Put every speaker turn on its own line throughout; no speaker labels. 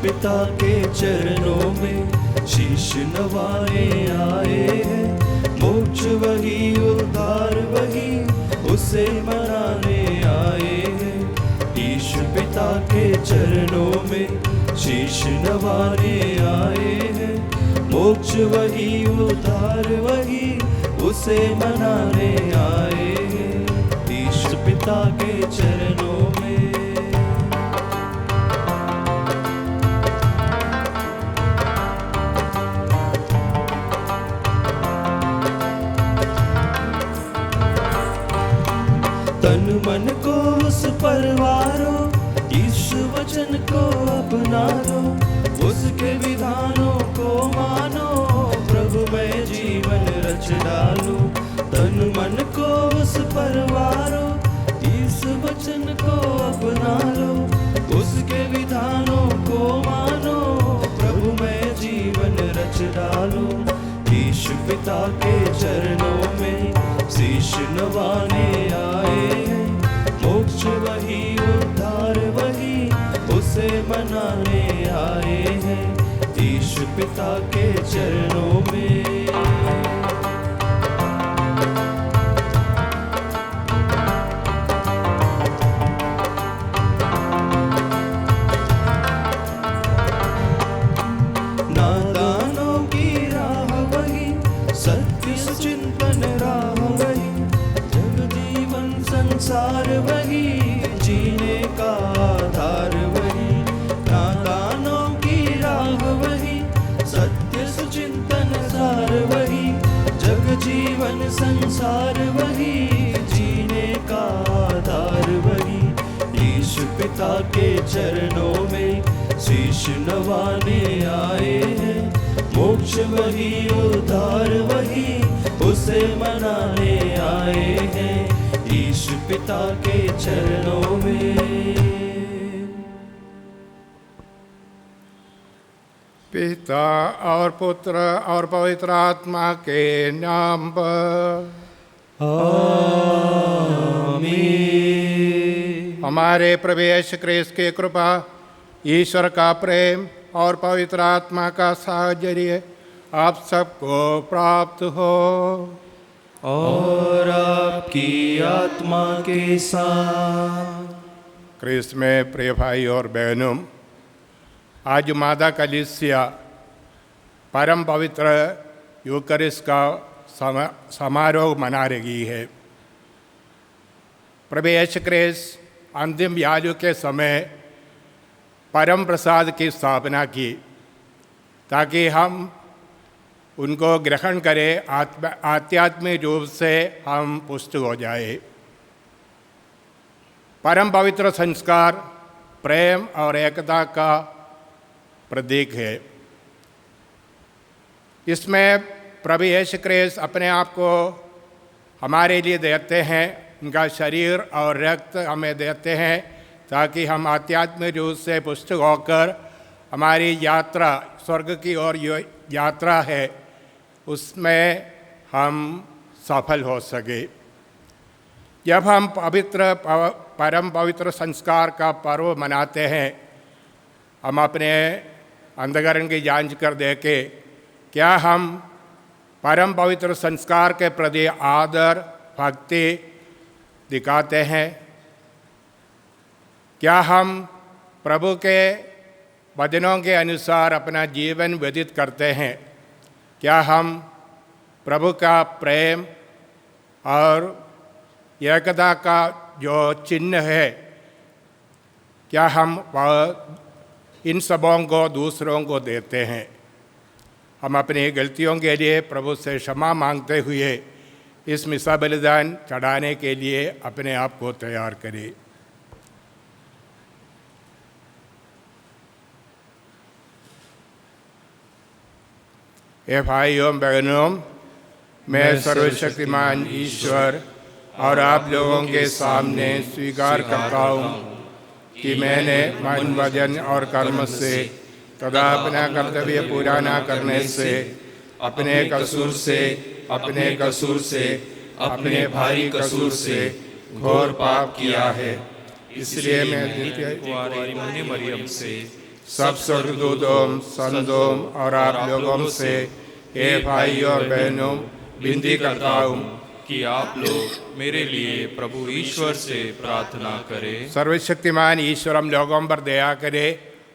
पिता के चरणों में शीश नवाने आए हैं। मोक्ष वही, उद्धार वही, उसे मनाने आए हैं। ईश पिता के चरणों में शीश नवाने आए हैं। मोक्ष वही, उद्धार वही, उसे मनाने आए हैं। ईश पिता के चरणों में। तन मन को उस परवारो, यीशु वचन को अपना लो, उसके विधानों को मानो, प्रभु में जीवन रच डालो। तन मन को उस परवारो, यीशु वचन को अपना लो, उसके विधानों को मानो, प्रभु में जीवन रच डालो। यीशु पिता के चरणों में शीश नवाने आए हैं। मोक्ष वही, उद्धार वही, उसे मनाने आए हैं। यीशु पिता के चरणों में। नादानों की राह वही, सत्य चिंतन राह वही, जग जीवन संसार वही, जीने का आधार वही। नादानों की राह वही, सत्य सुचिंतन सार वही, जग जीवन संसार वही, जीने का आधार वही। यीशु पिता के चरणों में शीश नवाने आए हैं। मोक्ष वही, उद्धार वही, उसे मनाने आए हैं। यीशु पिता के चरणों में।
पिता और पुत्र और पवित्र आत्मा के नाम पर
आमीन।
हमारे प्रभु यीशु ख्रीस्त की कृपा, ईश्वर का प्रेम और पवित्र आत्मा का साहचर्य आप सबको प्राप्त हो।
और आपकी आत्मा के साथ।
ख्रीस्त में प्रिय भाई और बहनों, आज मादा कलीसिया परम पवित्र यूकरिस्ट का समारोह मना रही है। प्रभु यीशु ख्रीस्त अंतिम याजु के समय परम प्रसाद की स्थापना की ताकि हम उनको ग्रहण करें, आध्यात्मिक रूप से हम पुष्ट हो जाए। परम पवित्र संस्कार प्रेम और एकता का प्रतीक है। इसमें प्रभु यीशु ख्रीस्त अपने आप को हमारे लिए देते हैं, उनका शरीर और रक्त हमें देते हैं ताकि हम आध्यात्मिक रूप से पुष्ट होकर हमारी यात्रा, स्वर्ग की ओर यात्रा है, उसमें हम सफल हो सके। जब हम परम पवित्र संस्कार का पर्व मनाते हैं, हम अपने अंतःकरण की जांच कर देखें, क्या हम परम पवित्र संस्कार के प्रति आदर भक्ति दिखाते हैं? क्या हम प्रभु के वचनों के अनुसार अपना जीवन व्यतीत करते हैं? क्या हम प्रभु का प्रेम और एकता का जो चिन्ह है, क्या हम इन सबों को दूसरों को देते हैं? हम अपनी गलतियों के लिए प्रभु से क्षमा मांगते हुए इस मिसा बलिदान चढ़ाने के लिए अपने आप को तैयार करें। हे भाइयों बहनों, मैं सर्वशक्तिमान ईश्वर और आप लोगों के सामने स्वीकार करता हूँ कि मैंने मन, वचन और कर्म से तथा अपना कर्तव्य पूरा न करने से, अपने कसूर से, अपने भारी कसूर से घोर पाप किया है। इसलिए मैं
कुंवारी मरियम से
सब स्वर्गदूतों, संतों और आप लोगों से हे भाई और बहनों विनती करता हूँ
कि आप लोग मेरे लिए प्रभु ईश्वर से प्रार्थना करें।
सर्वशक्तिमान ईश्वर हम लोगों पर दया करे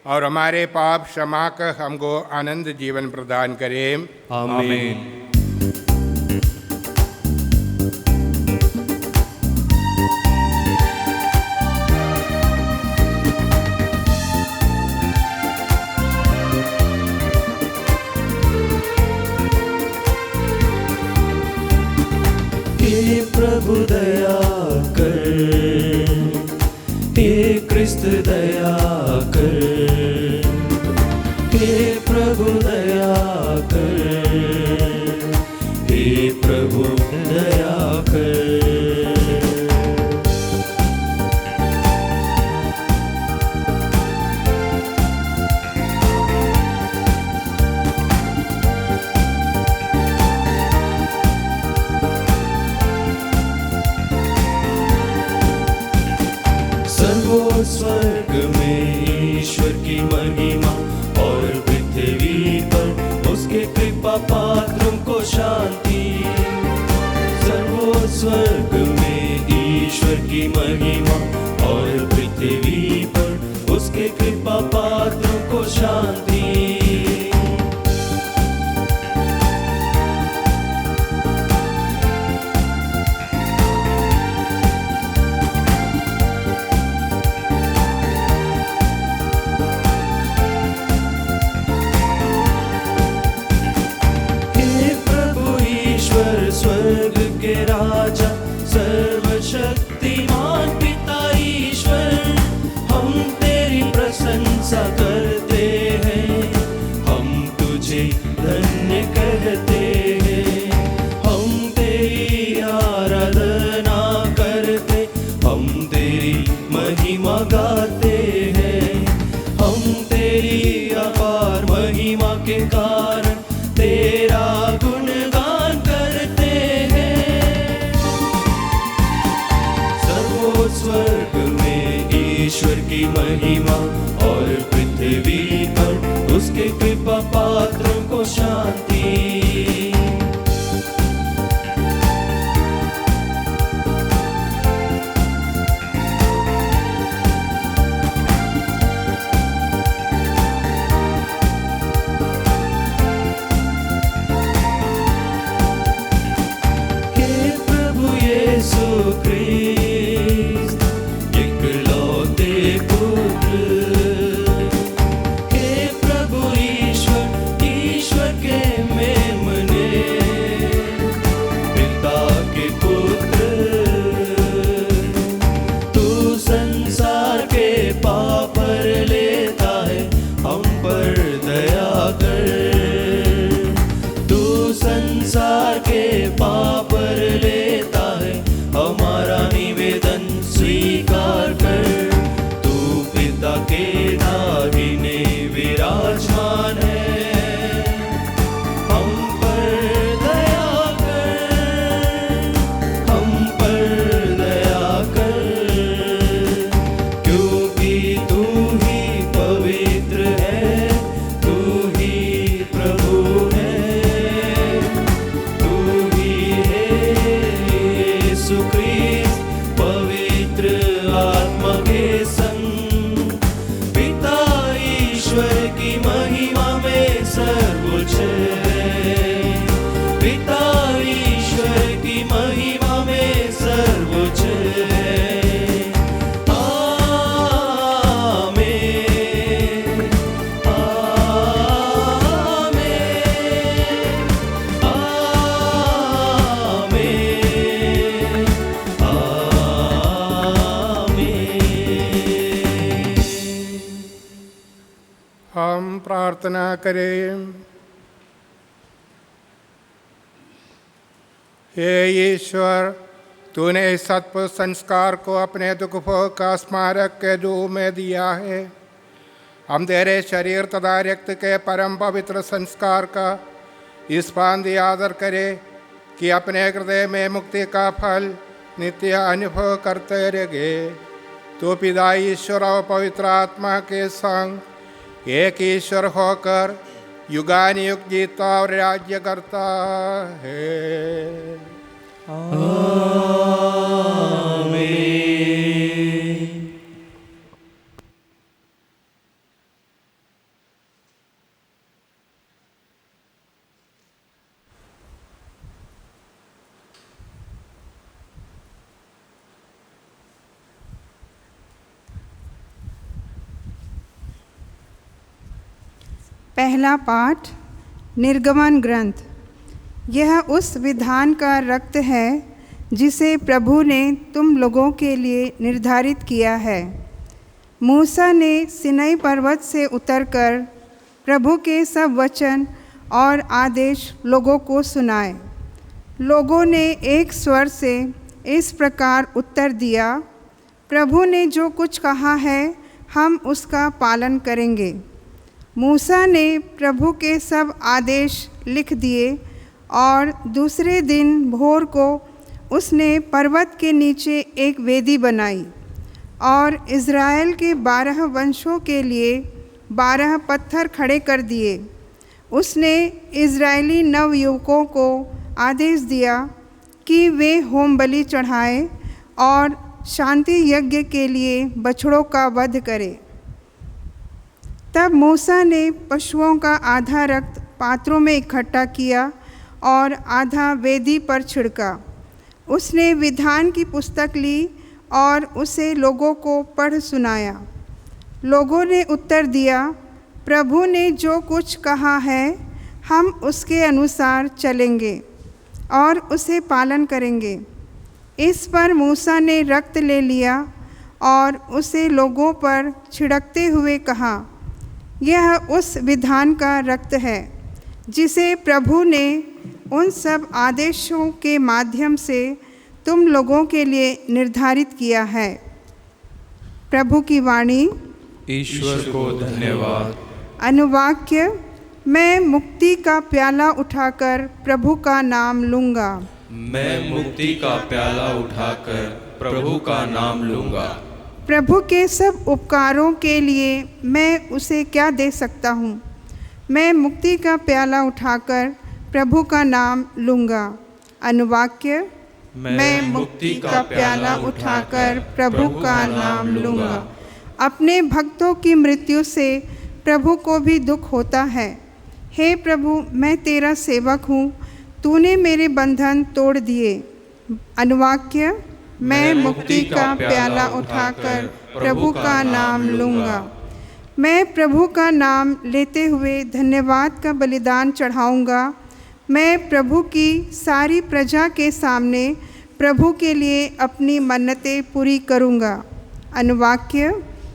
और हमारे पाप क्षमा कर हमको आनंद जीवन प्रदान करे।
आमीन।
हे प्रभु दया कर, हे क्रिस्त दया कर, हे प्रभु दया कर, हे प्रभु दया कर। स्वर्ग में ईश्वर की महिमा और पृथ्वी पर उसके कृपा पात्रों को शांति। सर्वो स्वर्ग में ईश्वर की महिमा और पृथ्वी पर उसके कृपा पात्रों को शांति। स्वर्ग के राजा सर्वशक्तिमान पिता ईश्वर, हम तेरी प्रशंसा करते हैं, हम तुझे धन्य कहते हैं। हम तेरी आराधना करते, हम तेरी महिमा गाते हैं। हम तेरी अपार महिमा के कारण तेरा गुणगान करते हैं। सर्वो स्वर्ग में ईश्वर की महिमा और पृथ्वी पर उसके कृपा पात्रों को शांति। संसार के पाप लेता है, हमारा निवेदन स्वीकार कर। तू पिता के दाहिने विराजमान है, हम पर दया कर, हम पर दया कर। क्योंकि तू ही पवित्र है, तू ही प्रभु है। पवित्र आत्मा के संग पिता ईश्वर की महिमा में सर्वोच्च है। पिता ईश्वर की महिमा में सर्वोच्च है।
हम प्रार्थना करें। हे ईश्वर, तूने इस सत्पुरुष संस्कार को अपने दुख भोग का स्मारक के रूप में दिया है। हम तेरे शरीर तथा रक्त के परम पवित्र संस्कार का इस भांति आदर करें कि अपने हृदय में मुक्ति का फल नित्य अनुभव करते रहे। तो पिता ईश्वर और पवित्र आत्मा के संग एक ईश्वर होकर युगानुयुग जीता और राज्य करता है।
पहला पाठ निर्गमन ग्रंथ। यह उस विधान का रक्त है जिसे प्रभु ने तुम लोगों के लिए निर्धारित किया है। मूसा ने सिनै पर्वत से उतरकर प्रभु के सब वचन और आदेश लोगों को सुनाए। लोगों ने एक स्वर से इस प्रकार उत्तर दिया, प्रभु ने जो कुछ कहा है हम उसका पालन करेंगे। मूसा ने प्रभु के सब आदेश लिख दिए और दूसरे दिन भोर को उसने पर्वत के नीचे एक वेदी बनाई और इज़राइल के 12 वंशों के लिए 12 पत्थर खड़े कर दिए। उसने इज़राइली नवयुवकों को आदेश दिया कि वे होम बलि चढ़ाएं और शांति यज्ञ के लिए बछड़ों का वध करें। तब मूसा ने पशुओं का आधा रक्त पात्रों में इकट्ठा किया और आधा वेदी पर छिड़का। उसने विधान की पुस्तक ली और उसे लोगों को पढ़ सुनाया। लोगों ने उत्तर दिया, प्रभु ने जो कुछ कहा है हम उसके अनुसार चलेंगे और उसे पालन करेंगे। इस पर मूसा ने रक्त ले लिया और उसे लोगों पर छिड़कते हुए कहा, यह उस विधान का रक्त है जिसे प्रभु ने उन सब आदेशों के माध्यम से तुम लोगों के लिए निर्धारित किया है। प्रभु की वाणी।
ईश्वर को धन्यवाद।
अनुवाक्य। मैं मुक्ति का प्याला उठाकर प्रभु का नाम लूँगा।
मैं मुक्ति का प्याला उठाकर प्रभु का नाम लूँगा।
प्रभु के सब उपकारों के लिए मैं उसे क्या दे सकता हूँ। मैं मुक्ति का प्याला उठाकर प्रभु का नाम लूँगा। अनुवाक्य। मैं मुक्ति का प्याला उठाकर प्रभु का नाम लूँगा। अपने भक्तों की मृत्यु से प्रभु को भी दुख होता है। हे प्रभु, मैं तेरा सेवक हूँ, तूने मेरे बंधन तोड़ दिए। अनुवाक्य। मैं मुक्ति का प्याला उठाकर प्रभु का नाम लूँगा। मैं प्रभु का नाम लेते हुए धन्यवाद का बलिदान चढ़ाऊँगा। मैं प्रभु की सारी प्रजा के सामने प्रभु के लिए अपनी मन्नतें पूरी करूँगा। अनुवाक्य।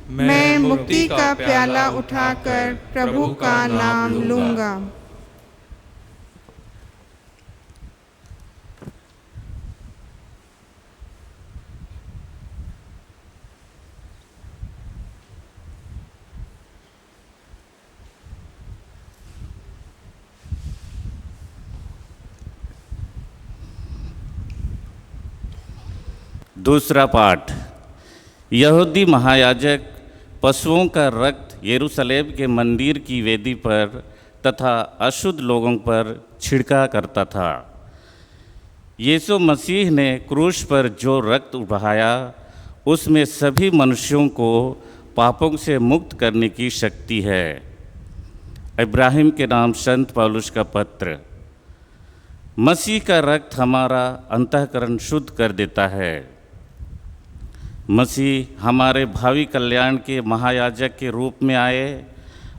मैं मुक्ति का प्याला उठाकर प्रभु का नाम लूँगा।
दूसरा पाठ। यहूदी महायाजक पशुओं का रक्त यरूशलेम के मंदिर की वेदी पर तथा अशुद्ध लोगों पर छिड़का करता था। यीशु मसीह ने क्रूस पर जो रक्त बहाया उसमें सभी मनुष्यों को पापों से मुक्त करने की शक्ति है। इब्राहिम के नाम संत पौलुस का पत्र। मसीह का रक्त हमारा अंतःकरण शुद्ध कर देता है। मसीह हमारे भावी कल्याण के महायाजक के रूप में आए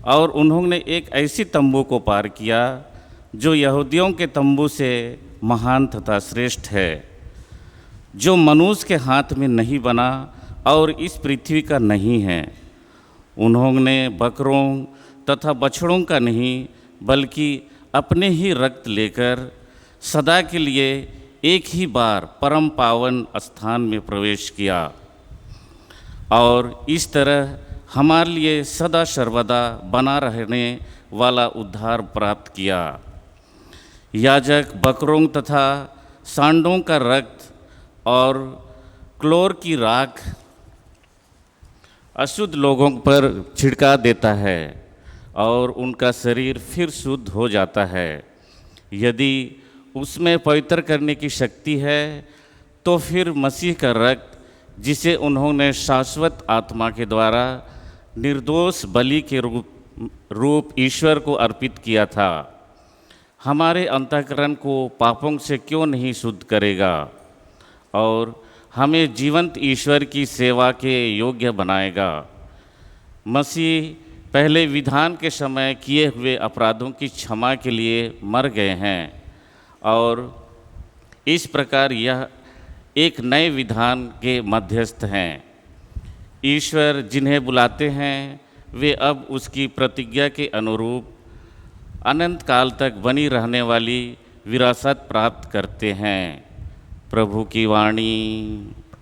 और उन्होंने एक ऐसी तंबू को पार किया जो यहूदियों के तंबू से महान तथा श्रेष्ठ है, जो मनुष्य के हाथ में नहीं बना और इस पृथ्वी का नहीं है। उन्होंने बकरों तथा बछड़ों का नहीं बल्कि अपने ही रक्त लेकर सदा के लिए एक ही बार परम पावन स्थान में प्रवेश किया और इस तरह हमारे लिए सदा सर्वदा बना रहने वाला उद्धार प्राप्त किया। याजक बकरों तथा सांडों का रक्त और क्लोर की राख अशुद्ध लोगों पर छिड़का देता है और उनका शरीर फिर शुद्ध हो जाता है। यदि उसमें पवित्र करने की शक्ति है तो फिर मसीह का रक्त, जिसे उन्होंने शाश्वत आत्मा के द्वारा निर्दोष बलि के रूप ईश्वर को अर्पित किया था, हमारे अंतःकरण को पापों से क्यों नहीं शुद्ध करेगा और हमें जीवंत ईश्वर की सेवा के योग्य बनाएगा। मसीह पहले विधान के समय किए हुए अपराधों की क्षमा के लिए मर गए हैं और इस प्रकार यह एक नए विधान के मध्यस्थ हैं। ईश्वर जिन्हें बुलाते हैं वे अब उसकी प्रतिज्ञा के अनुरूप अनंत काल तक बनी रहने वाली विरासत प्राप्त करते हैं। प्रभु की वाणी।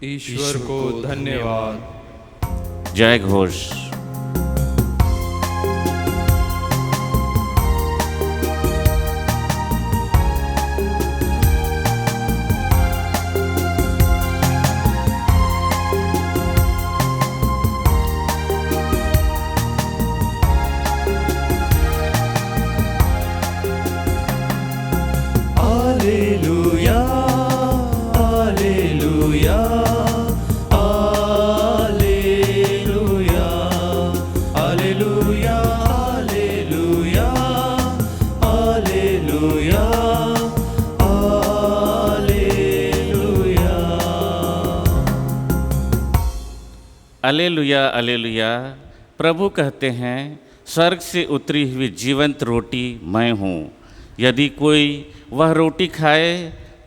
ईश्वर को धन्यवाद।
जय घोष। Alleluia alleluia. प्रभु कहते हैं, स्वर्ग से उतरी हुई जीवंत रोटी मैं हूँ। यदि कोई वह रोटी खाए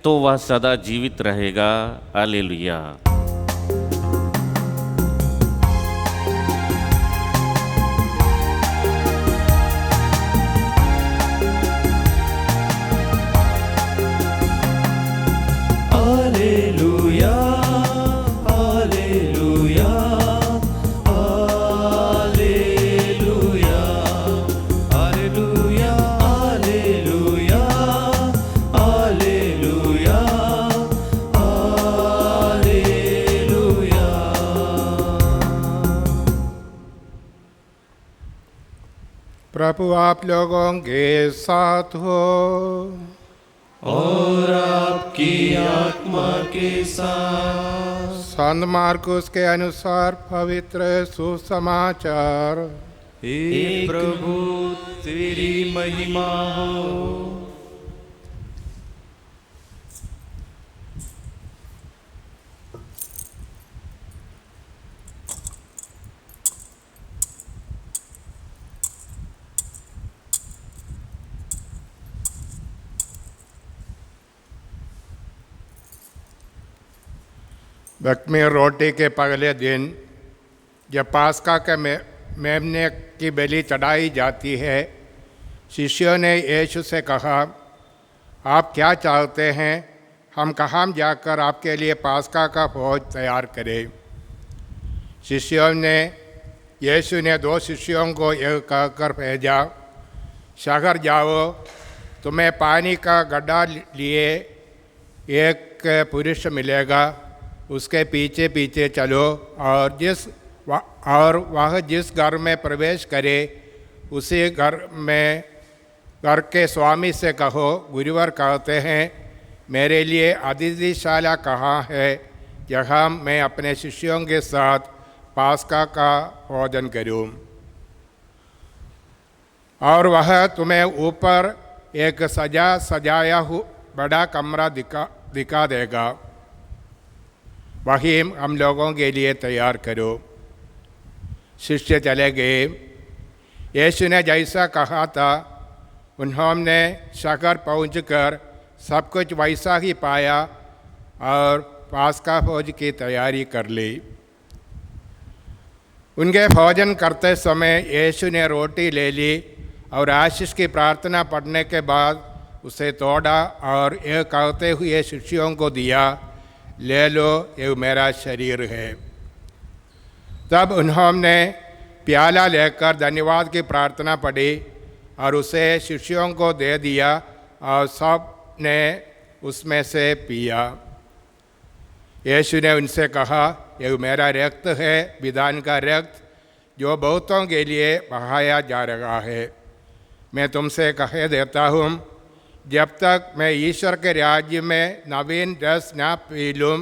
तो वह सदा जीवित रहेगा। अलेलुया।
प्रभु आप लोगों के साथ हो
और आपकी आत्मा के साथ।
संत मार्कुस के अनुसार पवित्र सुसमाचार।
हे प्रभु तेरी महिमा हो।
बकमी रोटी के पहले दिन जब पास्का के मेमने की बलि चढ़ाई जाती है, शिष्यों ने यीशु से कहा, आप क्या चाहते हैं, हम कहाँ जाकर आपके लिए पास्का का भोज तैयार करें। शिष्यों ने यीशु ने 2 शिष्यों को यह कहकर भेजा, शहर जाओ, तुम्हें पानी का गड्ढा लिए एक पुरुष मिलेगा, उसके पीछे पीछे चलो और वह जिस घर में प्रवेश करे उसी घर के स्वामी से कहो, गुरुवर कहते हैं, मेरे लिए अतिथिशाला कहाँ है जहाँ मैं अपने शिष्यों के साथ पास्का का भोजन करूं। और वह तुम्हें ऊपर एक सजाया हुआ बड़ा कमरा दिखा देगा, वही हम लोगों के लिए तैयार करो। शिष्य चले गए। यीशु ने जैसा कहा था उन्होंने शहर पहुंचकर सब कुछ वैसा ही पाया और पास्का भोज की तैयारी कर ली। उनके भोजन करते समय यीशु ने रोटी ले ली और आशीष की प्रार्थना पढ़ने के बाद उसे तोड़ा और यह कहते हुए शिष्यों को दिया, ले लो, ये मेरा शरीर है। तब उन्होंने प्याला लेकर धन्यवाद की प्रार्थना पढ़ी और उसे शिष्यों को दे दिया और सब ने उसमें से पिया। यीशु ने उनसे कहा, यह मेरा रक्त है, विधान का रक्त, जो बहुतों के लिए बहाया जा रहा है। मैं तुमसे कह देता हूँ, जब तक मैं ईश्वर के राज्य में नवीन रस न पी लूँ,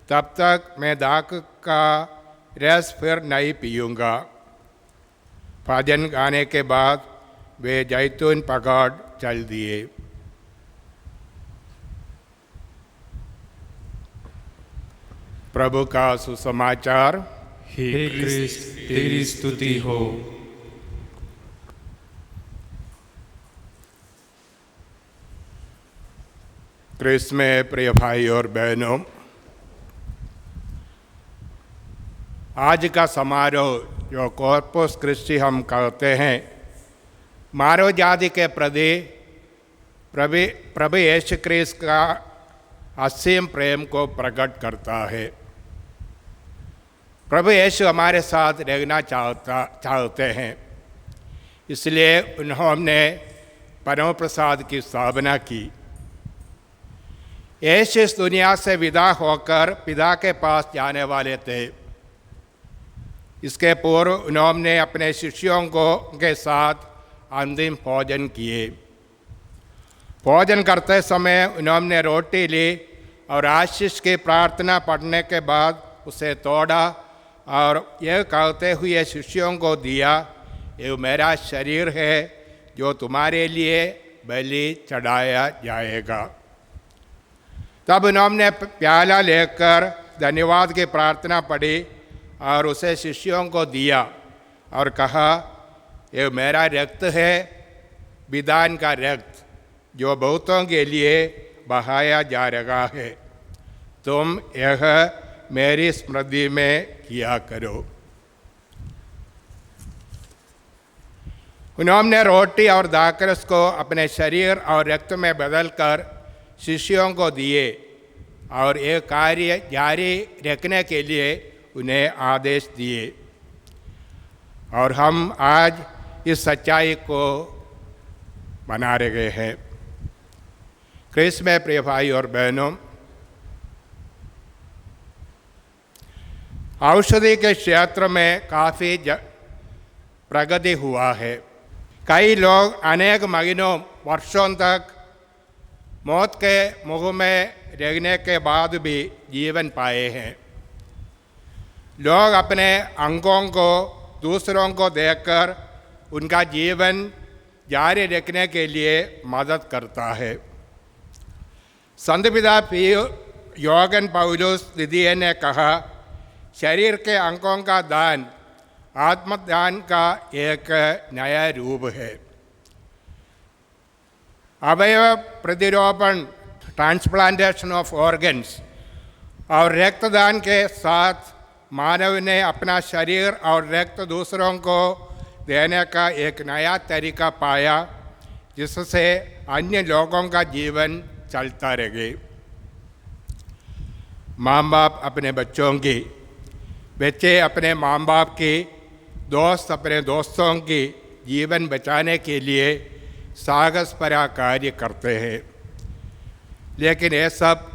तब तक मैं दाख का रस फिर नहीं पीऊँगा। भजन गाने के बाद वे जैतून पकड़ चल दिए। प्रभु का सुसमाचार।
हे क्रिस्त, तेरी स्तुति हो।
क्रिस्त में प्रिय भाई और बहनों, आज का समारोह जो कॉर्पस क्रिस्टी हम कहते हैं, मानव जाति के प्रति प्रभु यीशु क्रिस्त का असीम प्रेम को प्रकट करता है। प्रभु यीशु हमारे साथ रहना चाहते हैं, इसलिए उन्होंने परम प्रसाद की स्थापना की। यीशु इस दुनिया से विदा होकर पिता के पास जाने वाले थे। इसके पूर्व उन्होंने अपने शिष्यों के साथ अंतिम भोजन किए। भोजन करते समय उन्होंने रोटी ली और आशीष की प्रार्थना पढ़ने के बाद उसे तोड़ा और यह कहते हुए शिष्यों को दिया, ये मेरा शरीर है जो तुम्हारे लिए बलि चढ़ाया जाएगा। तब उन्होंने प्याला लेकर धन्यवाद की प्रार्थना पढ़ी और उसे शिष्यों को दिया और कहा, ये मेरा रक्त है, विधान का रक्त, जो बहुतों के लिए बहाया जा रहा है। तुम यह मेरी स्मृति में किया करो। उन्होंने रोटी और दाखरस को अपने शरीर और रक्त में बदलकर शिष्यों को दिए और ये कार्य जारी रखने के लिए उन्हें आदेश दिए। और हम आज इस सच्चाई को बना रहे हैं। क्रिस्त में प्रिय भाई और बहनों, औषधि के क्षेत्र में काफ़ी प्रगति हुआ है। कई लोग अनेक महीनों वर्षों तक मौत के मुँह में रहने के बाद भी जीवन पाए हैं। लोग अपने अंगों को दूसरों को देकर उनका जीवन जारी रखने के लिए मदद करता है। संत पिता योगन पौलुस द्वितीय ने कहा, शरीर के अंगों का दान आत्मदान का एक नया रूप है। अवयव प्रतिरोपण, ट्रांसप्लांटेशन ऑफ ऑर्गन्स और रक्तदान के साथ मानव ने अपना शरीर और रक्त दूसरों को देने का एक नया तरीका पाया, जिससे अन्य लोगों का जीवन चलता रहे। माँ बाप अपने बच्चों की, बच्चे अपने माँ बाप की, दोस्त अपने दोस्तों की जीवन बचाने के लिए साहस भरा कार्य करते हैं, लेकिन ये सब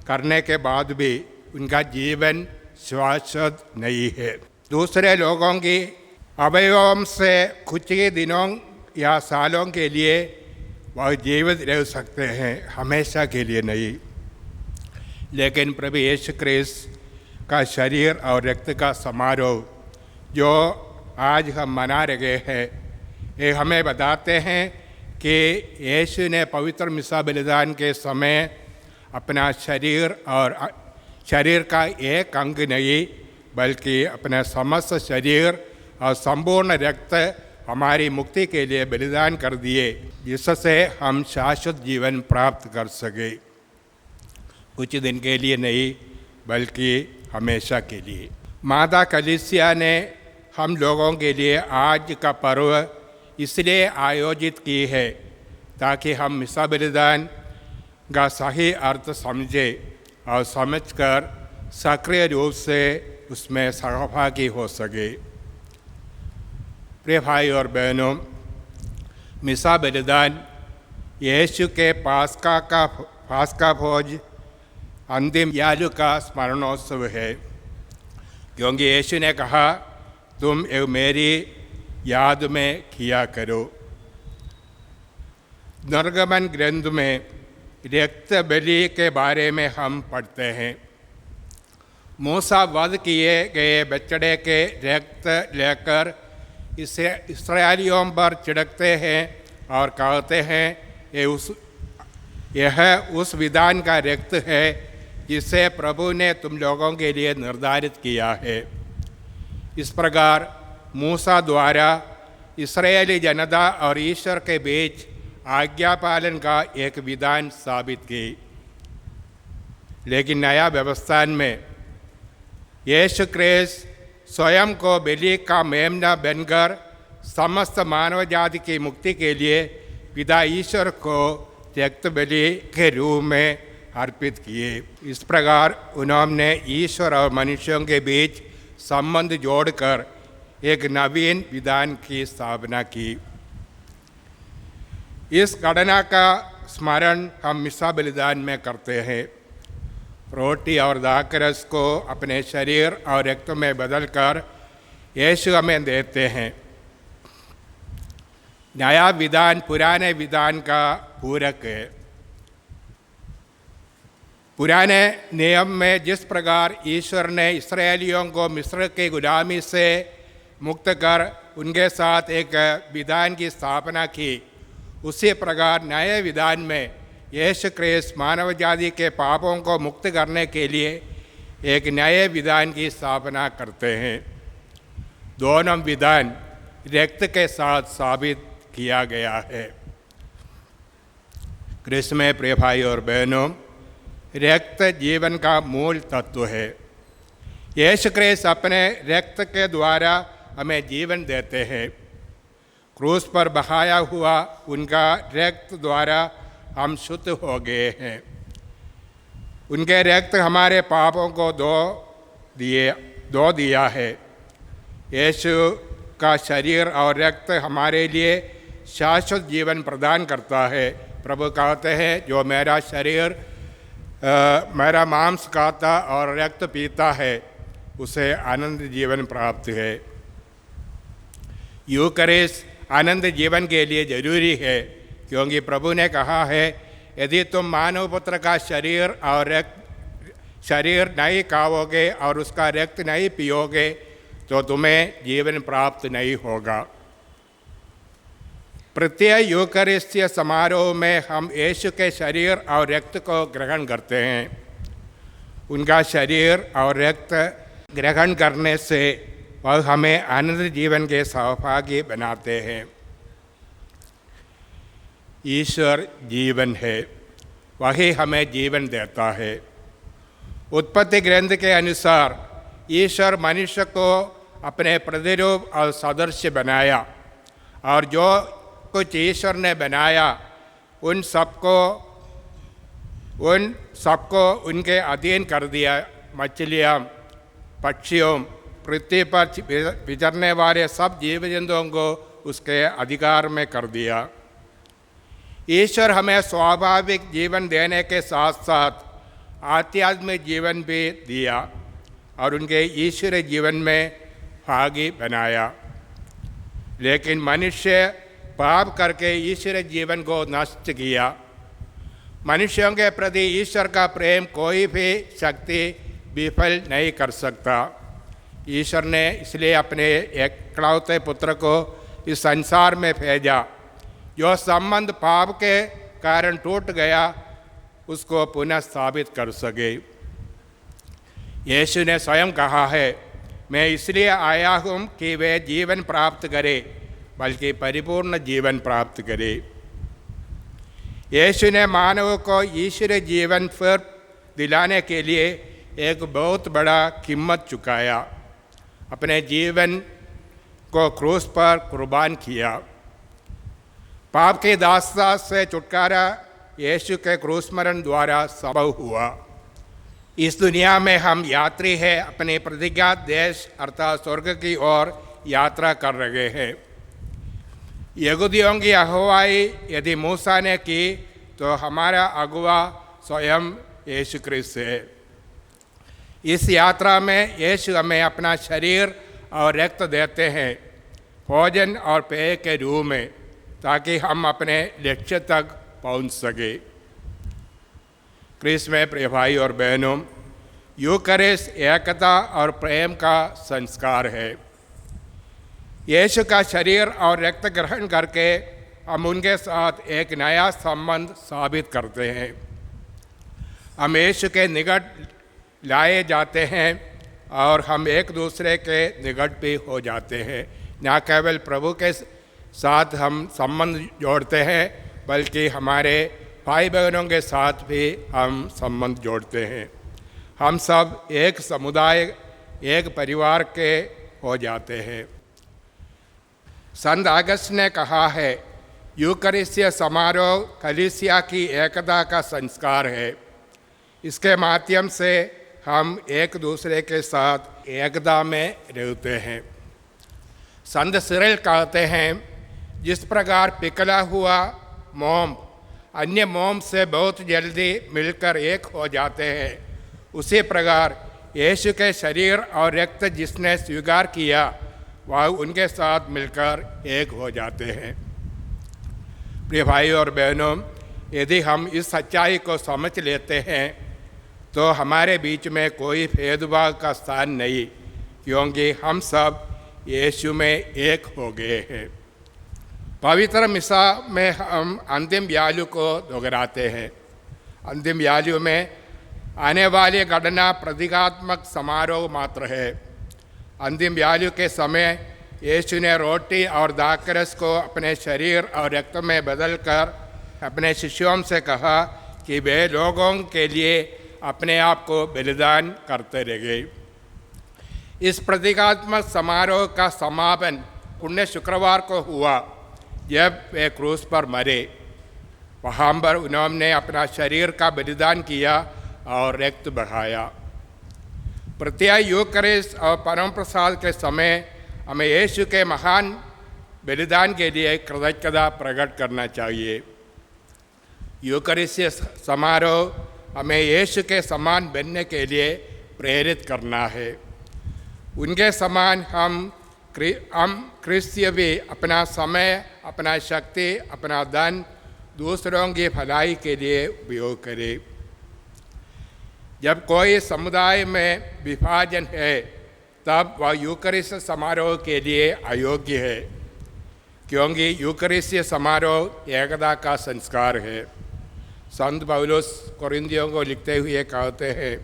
करने के बाद भी उनका जीवन शाश्वत नहीं है। दूसरे लोगों की अवयवों से कुछ ही दिनों या सालों के लिए वह जीवित रह सकते हैं, हमेशा के लिए नहीं। लेकिन प्रभु यीशु क्रिस्त का शरीर और रक्त का समारोह जो आज हम मना रहे हैं, ये हमें बताते हैं कि यीशु ने पवित्र मिसा बलिदान के समय अपना शरीर का एक अंग नहीं, बल्कि अपना समस्त शरीर और संपूर्ण रक्त हमारी मुक्ति के लिए बलिदान कर दिए, जिससे हम शाश्वत जीवन प्राप्त कर सके। कुछ दिन के लिए नहीं, बल्कि हमेशा के लिए। माता कलीसिया ने हम लोगों के लिए आज का पर्व इसलिए आयोजित की है ताकि हम मिसा बलिदान का सही अर्थ समझें और समझकर सक्रिय रूप से उसमें सहभागी हो सके। प्रिय भाई और बहनों, मिसा बलिदान यीशु के पास्का भोज अंतिम यालु का स्मरणोत्सव है, क्योंकि यीशु ने कहा, तुम मेरी याद में किया करो। निर्गमन ग्रंथ में रक्त बलि के बारे में हम पढ़ते हैं। मूसा वध किए गए बछड़े के रक्त लेकर इसे इस्राएलियों पर छिड़कते हैं और कहते हैं यह उस विधान का रक्त है जिसे प्रभु ने तुम लोगों के लिए निर्धारित किया है। इस प्रकार मूसा द्वारा इस्राएली जनता और ईश्वर के बीच आज्ञा पालन का एक विधान साबित की। लेकिन नया व्यवस्था में यीशु क्रिस्त स्वयं को बलि का मेमना बनकर समस्त मानव जाति की मुक्ति के लिए पिता ईश्वर को रक्त बलि के रूप में अर्पित किए। इस प्रकार उन्होंने ईश्वर और मनुष्यों के बीच संबंध जोड़कर एक नवीन विधान की स्थापना की। इस घटना का स्मरण हम मिसा बलिदान में करते हैं। रोटी और दाखरस को अपने शरीर और रक्त में बदलकर यीशु हमें देते हैं। नया विधान पुराने विधान का पूरक है। पुराने नियम में जिस प्रकार ईश्वर ने इस्राएलियों को मिस्र की गुलामी से मुक्त कर उनके साथ एक विधान की स्थापना की, उसी प्रकार नए विधान में यीशु क्रिस्त मानव जाति के पापों को मुक्त करने के लिए एक नए विधान की स्थापना करते हैं। दोनों विधान रक्त के साथ साबित किया गया है। क्रिस्त में प्रिय भाई और बहनों, रक्त जीवन का मूल तत्व है। यीशु क्रिस्त अपने रक्त के द्वारा हमें जीवन देते हैं। क्रूस पर बहाया हुआ उनका रक्त द्वारा हम शुद्ध हो गए हैं। उनके रक्त हमारे पापों को धो दिया है। यीशु का शरीर और रक्त हमारे लिए शाश्वत जीवन प्रदान करता है। प्रभु कहते हैं, जो मेरा शरीर मेरा मांस खाता और रक्त पीता है उसे आनंद जीवन प्राप्त है। यूकरिस्ट आनंद जीवन के लिए जरूरी है, क्योंकि प्रभु ने कहा है, यदि तुम मानव पुत्र का शरीर नहीं खाओगे और उसका रक्त नहीं पियोगे तो तुम्हें जीवन प्राप्त नहीं होगा। प्रत्येक यूकरिस्तीय समारोह में हम यीशु के शरीर और रक्त को ग्रहण करते हैं। उनका शरीर और रक्त ग्रहण करने से वह हमें आनंद जीवन के सहभागी बनाते हैं। ईश्वर जीवन है, वही हमें जीवन देता है। उत्पत्ति ग्रंथ के अनुसार ईश्वर मनुष्य को अपने प्रतिरूप और सदृश बनाया, और जो कुछ ईश्वर ने बनाया उन सबको उनके अधीन कर दिया। मछलियाँ, पक्षियों, पृथ्वी पर विचरने वाले सब जीव जंतुओं को उसके अधिकार में कर दिया। ईश्वर हमें स्वाभाविक जीवन देने के साथ साथ आध्यात्मिक जीवन भी दिया और उनके ईश्वरीय जीवन में भागी बनाया। लेकिन मनुष्य पाप करके ईश्वरीय जीवन को नष्ट किया। मनुष्यों के प्रति ईश्वर का प्रेम कोई भी शक्ति विफल नहीं कर सकता। ईश्वर ने इसलिए अपने एकलौते पुत्र को इस संसार में भेजा। जो संबंध पाप के कारण टूट गया उसको पुनः स्थापित कर सके। यीशु ने स्वयं कहा है, मैं इसलिए आया हूँ कि वे जीवन प्राप्त करे, बल्कि परिपूर्ण जीवन प्राप्त करे। यीशु ने मानव को ईश्वरीय जीवन फिर दिलाने के लिए एक बहुत बड़ा कीमत चुकाया। अपने जीवन को क्रूस पर कुर्बान किया। पाप के दास्ता से छुटकारा यीशु के क्रूस मरण द्वारा संभव हुआ। इस दुनिया में हम यात्री हैं, अपने प्रतिज्ञात देश अर्थात स्वर्ग की ओर यात्रा कर रहे हैं। यहूदियों की अगुवाई यदि मूसा ने की तो हमारा अगुवा स्वयं यीशु क्रिस्त है। इस यात्रा में यीशु हमें अपना शरीर और रक्त देते हैं भोजन और पेय के रूप में, ताकि हम अपने लक्ष्य तक पहुंच सके। क्रिस्त में प्रिय भाई और बहनों, यूकरिस्ट एकता और प्रेम का संस्कार है। यीशु का शरीर और रक्त ग्रहण करके हम उनके साथ एक नया संबंध स्थापित करते हैं। हम यीशु के निकट लाए जाते हैं और हम एक दूसरे के निकट भी हो जाते हैं। न केवल प्रभु के साथ हम संबंध जोड़ते हैं, बल्कि हमारे भाई बहनों के साथ भी हम संबंध जोड़ते हैं। हम सब एक समुदाय, एक परिवार के हो जाते हैं। संत अगस्त ने कहा है, यूकरिस्तीय समारोह कलीसिया की एकता का संस्कार है। इसके माध्यम से हम एक दूसरे के साथ एकता में रहते हैं। संत सिरिल कहते हैं, जिस प्रकार पिघला हुआ मोम अन्य मोम से बहुत जल्दी मिलकर एक हो जाते हैं, उसी प्रकार यीशु के शरीर और रक्त जिसने स्वीकार किया वह उनके साथ मिलकर एक हो जाते हैं। प्रिय भाई और बहनों, यदि हम इस सच्चाई को समझ लेते हैं तो हमारे बीच में कोई भेदभाव का स्थान नहीं, क्योंकि हम सब यीशु में एक हो गए हैं। पवित्र मिसा में हम अंतिम यालु को दोहराते हैं। अंतिम यालु में आने वाली घटना प्रतीकात्मक समारोह मात्र है। अंतिम यालु के समय यीशु ने रोटी और दाखरस को अपने शरीर और रक्त में बदलकर अपने शिष्यों से कहा कि वे लोगों के लिए अपने आप को बलिदान करते रहे। इस प्रतीकात्मक समारोह का समापन पुण्य शुक्रवार को हुआ, जब वे क्रूस पर मरे। वहाँ पर उन्होंने अपना शरीर का बलिदान किया और रक्त बहाया। प्रत्येक यूकरिस्ट और परम प्रसाद के समय हमें यीशु के महान बलिदान के लिए कृतज्ञता प्रकट करना चाहिए। यूकरिस्तीय समारोह हमें यीशु के समान बनने के लिए प्रेरित करना है। उनके समान हम क्रिस्तीय भी अपना समय, अपना शक्ति, अपना धन दूसरों की भलाई के लिए उपयोग करें। जब कोई समुदाय में विभाजन है, तब वह यूकरिस्ट समारोह के लिए अयोग्य है, क्योंकि यूकरिस्तीय समारोह एकता का संस्कार है। संत पौलुस कोरिन्थियों को लिखते हुए कहते हैं,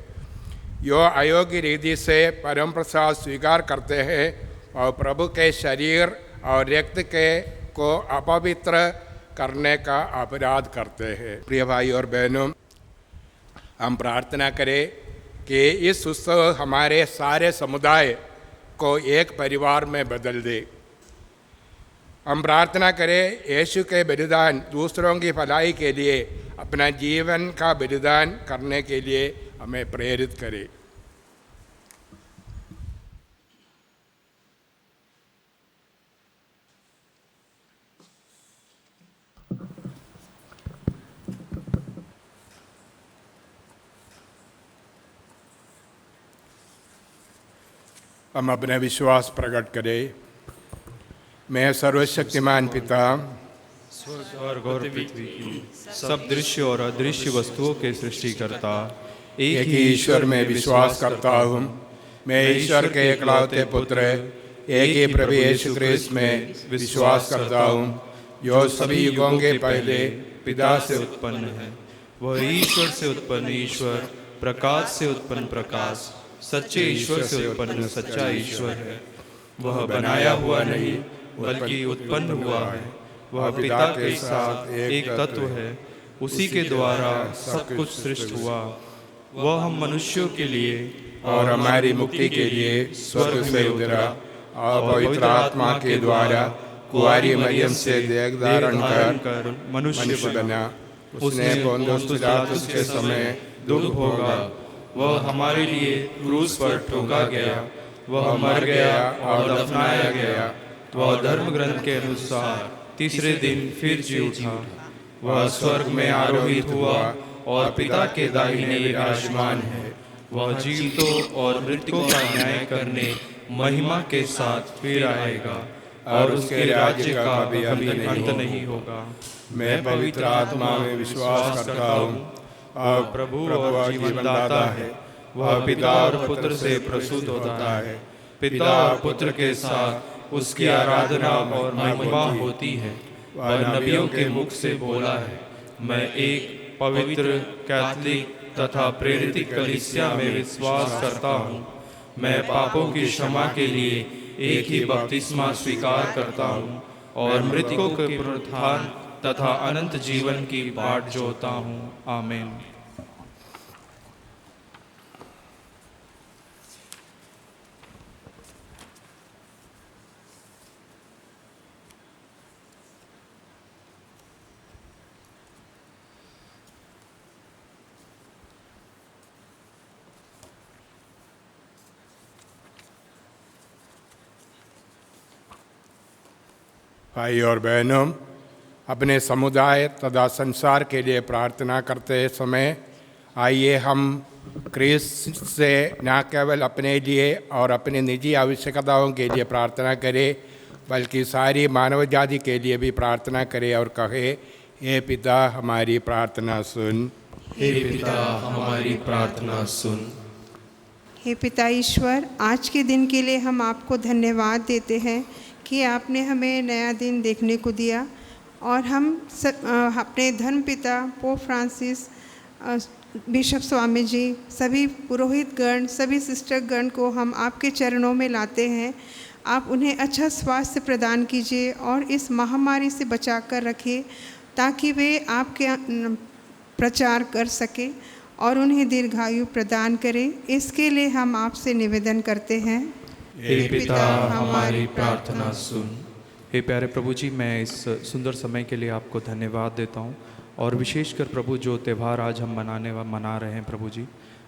जो अयोग्य रीति से परम प्रसाद स्वीकार करते हैं और प्रभु के शरीर और रक्त को अपवित्र करने का अपराध करते हैं। प्रिय भाई और बहनों, हम प्रार्थना करें कि इस उत्सव हमारे सारे समुदाय को एक परिवार में बदल दे। हम प्रार्थना करें, यीशु के बलिदान दूसरों की भलाई के लिए अपना जीवन का बलिदान करने के लिए हमें प्रेरित करे। हम अपने विश्वास प्रकट करें। मैं सर्वशक्तिमान पिता,
स्वर्ग और पृथ्वी की सब दृश्य और अदृश्य वस्तुओं के सृष्टिकर्ता
एक ही ईश्वर में विश्वास करता हूँ। मैं ईश्वर के एकलौते पुत्र एक ही प्रभु यीशु क्रिस्त में विश्वास करता हूँ, जो सभी युगों के पहले पिता से
उत्पन्न है। वह ईश्वर से उत्पन्न ईश्वर, प्रकाश से उत्पन्न प्रकाश, सच्चे ईश्वर से उत्पन्न सच्चा ईश्वर है। वह बनाया हुआ नहीं, बल्कि उत्पन्न हुआ है। वह पिता के साथ एक तत्व है। उसी के द्वारा सब कुछ सृष्ट हुआ। वह हम मनुष्यों के लिए
और हमारी मुक्ति के लिए स्वर्ग से उतरा और पवित्र आत्मा के द्वारा कुंवारी मरियम से देह धारण कर मनुष्य बना। उसने पोंतियुस पिलातुस के समय दुख भोगा। वह हमारे लिए क्रूस पर ठोका गया। वह मर गया और दफनाया गया। वह धर्म ग्रंथ के अनुसार तीसरे दिन फिर जी उठा। वह स्वर्ग में आरोहित हुआ और पिता के दाहिने विराजमान है। वह जीवितों और मृतकों का न्याय करने
महिमा के साथ फिर आएगा और उसके राज्य का कभी अंत नहीं होगा।
मैं पवित्र आत्मा में विश्वास करता हूँ और
प्रभु और जीवनदाता है, वह पिता और पुत्र से प्रसूत होता है। पिता और पुत्र के साथ उसकी आराधना और महिमा होती है। वह नबियों के मुख से बोला है। मैं एक पवित्र कैथोलिक तथा प्रेरित कलीसिया में विश्वास करता हूँ। मैं पापों की क्षमा के लिए एक ही बपतिस्मा स्वीकार करता हूँ और मृतकों के पुनरुत्थान तथा अनंत जीवन की बाट जोता हूँ। आमीन।
भाई और बहनों, अपने समुदाय तथा संसार के लिए प्रार्थना करते समय आइए हम क्रिस्त से न केवल अपने लिए और अपनी निजी आवश्यकताओं के लिए प्रार्थना करें, बल्कि सारी मानव जाति के लिए भी प्रार्थना करें और कहे, हे पिता हमारी प्रार्थना सुन।
हे पिता हमारी प्रार्थना सुन।
हे पिता ईश्वर, आज के दिन के लिए हम आपको धन्यवाद देते हैं कि आपने हमें नया दिन देखने को दिया और हम अपने धर्मपिता pope Francis, bishop Swami ji, सभी पुरोहित गण, सभी सिस्टर गण को हम आपके चरणों में लाते हैं। आप उन्हें अच्छा स्वास्थ्य प्रदान कीजिए और इस महामारी से बचा कर रखिए ताकि वे आपके प्रचार कर सके और उन्हें दीर्घायु प्रदान करें। इसके लिए हम आपसे निवेदन करते हैं।
हे पिता हमारी प्रार्थना सुन। हे प्यारे प्रभु जी, मैं इस सुंदर समय के लिए आपको धन्यवाद देता हूँ और विशेषकर प्रभु जो त्यौहार आज हम मना रहे हैं प्रभु जी,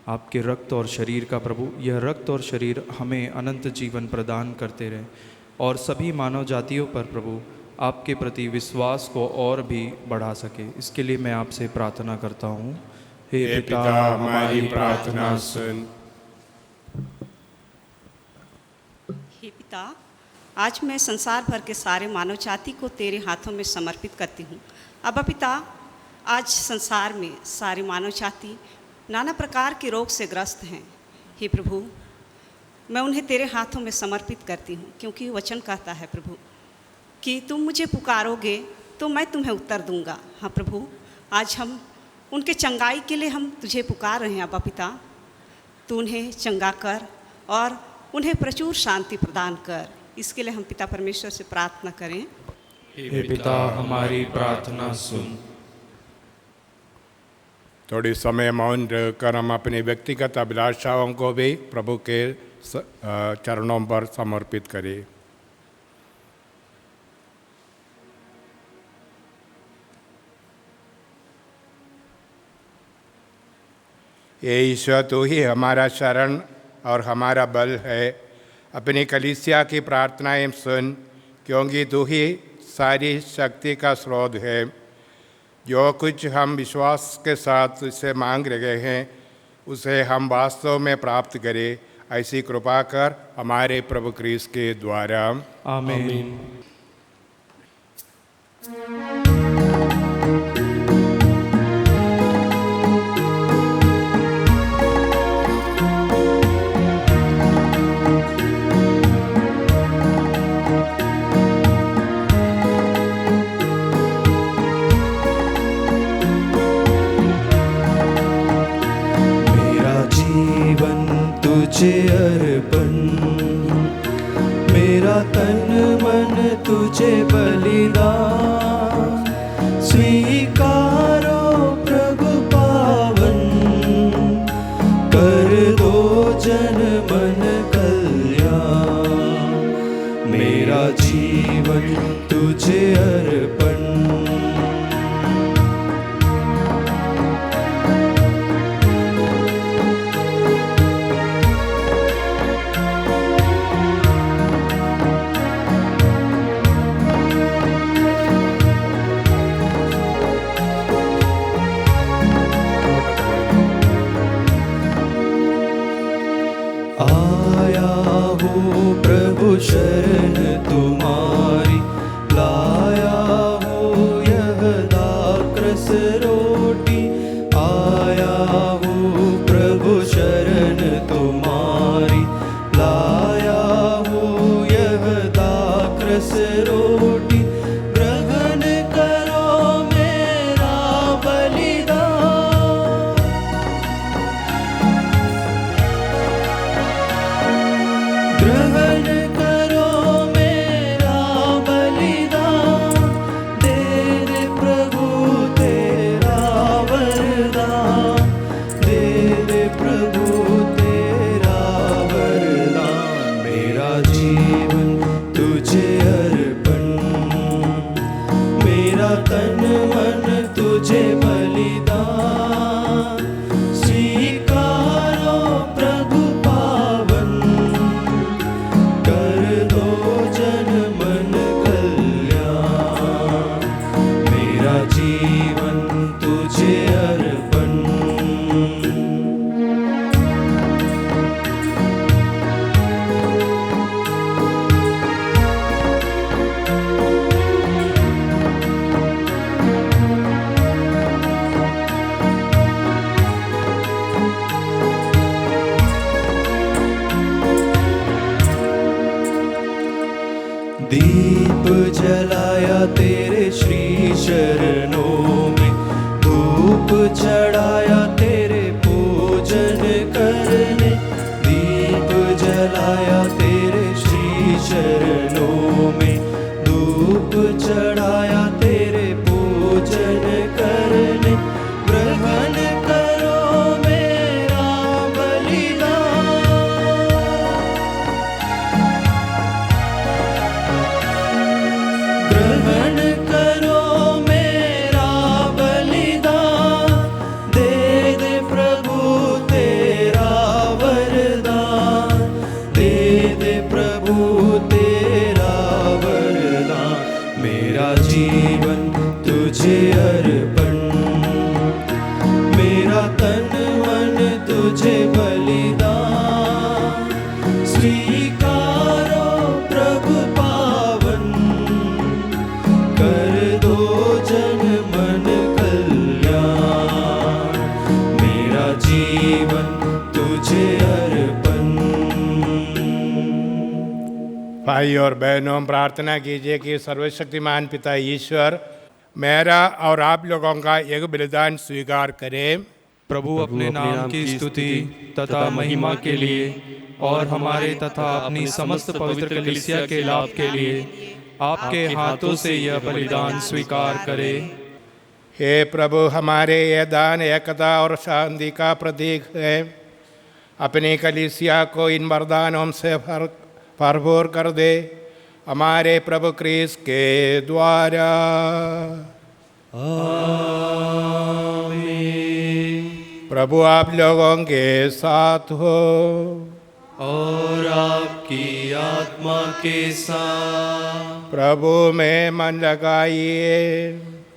आपके रक्त और शरीर का प्रभु, यह रक्त और शरीर हमें अनंत जीवन प्रदान करते रहे और सभी मानव जातियों पर प्रभु आपके प्रति विश्वास को और भी बढ़ा सके। इसके लिए मैं आपसे प्रार्थना करता हूँ। हे पिता हमारी प्रार्थना सुन।
हे पिता, आज मैं संसार भर के सारे मानव जाति को तेरे हाथों में समर्पित करती हूँ। अब पिता, आज संसार में सारी मानव जाति नाना प्रकार के रोग से ग्रस्त हैं। हे प्रभु, मैं उन्हें तेरे हाथों में समर्पित करती हूँ, क्योंकि वचन कहता है प्रभु कि तुम मुझे पुकारोगे तो मैं तुम्हें उत्तर दूंगा। हाँ प्रभु, आज हम उनके चंगाई के लिए हम तुझे पुकार रहे हैं। अब्बा पिता, तू उन्हें चंगा कर और उन्हें प्रचुर शांति प्रदान कर। इसके लिए हम पिता परमेश्वर से प्रार्थना करें।
हे पिता हमारी प्रार्थना सुन।
थोड़ी समय मौन रहकर हम अपनी व्यक्तिगत अभिलाषाओं को भी प्रभु के चरणों पर समर्पित करें। ये ईश्वर, तू ही हमारा शरण और हमारा बल है। अपनी कलीसिया की प्रार्थनाएं सुन, क्योंकि तू ही सारी शक्ति का स्रोत है। जो कुछ हम विश्वास के साथ इससे मांग रहे हैं, उसे हम वास्तव में प्राप्त करें। ऐसी कृपा कर हमारे प्रभु क्रिस्त के द्वारा।
आमीन।
तुझे अर्पण, मेरा तन मन तुझे बलिदान। स्वीकारो प्रभु पावन, कर दो जन मन कल्याण। मेरा जीवन तुझे अर्पण। रोटी ग्रहण करो मेरा बलिदान। ग्रहण करो मेरा बलिदान, दे दे प्रभु तेरा वरदान, दे दे प्रभु तेरा वरदान। मेरा जीवन तुझे अर्पण, मेरा तन मन तुझे बलिदान। स्वीकारो प्रभु पावन, कर दो जन मन कल्याण। मेरा जीवन तुझे अर्पण। दीप जलाया तेरे श्री चरणों में, धूप चढ़ाया तेरे पूजन करने। दीप जलाया तेरे श्री चरणों में, धूप चढ़ाया तेरे पूजन करने। ग्रहण करो मेरा बलिदान। ग्रहण करो मेरा बलिदान, दे दे प्रभु तेरा वरदान, दे दे प्रभु तेरा वरदान। मेरा जीवन तुझे अर्पण, मेरा तन मन तुझे बलिदान। स्वीकारो प्रभु पावन, कर दो जन मन कल्याण। मेरा जीवन तुझे अर्पण।
भाई और बहनों, प्रार्थना कीजिए कि सर्वशक्तिमान पिता ईश्वर मेरा और आप लोगों का एक बलिदान स्वीकार करें।
प्रभु अपने नाम की स्तुति तथा महिमा के लिए और हमारे तथा अपनी समस्त पवित्र कलीसिया के लाभ के लिए आपके हाथों से यह बलिदान स्वीकार करे।
हे प्रभु, हमारे यह दान एकता और शांति का प्रतीक है। अपनी कलीसिया को इन वरदानों से भरपूर कर दे, हमारे प्रभु क्रिस्त के द्वारा।
आमीन।
प्रभु आप लोगों के साथ हो
और आपकी आत्मा के साथ।
प्रभु में मन लगाइए।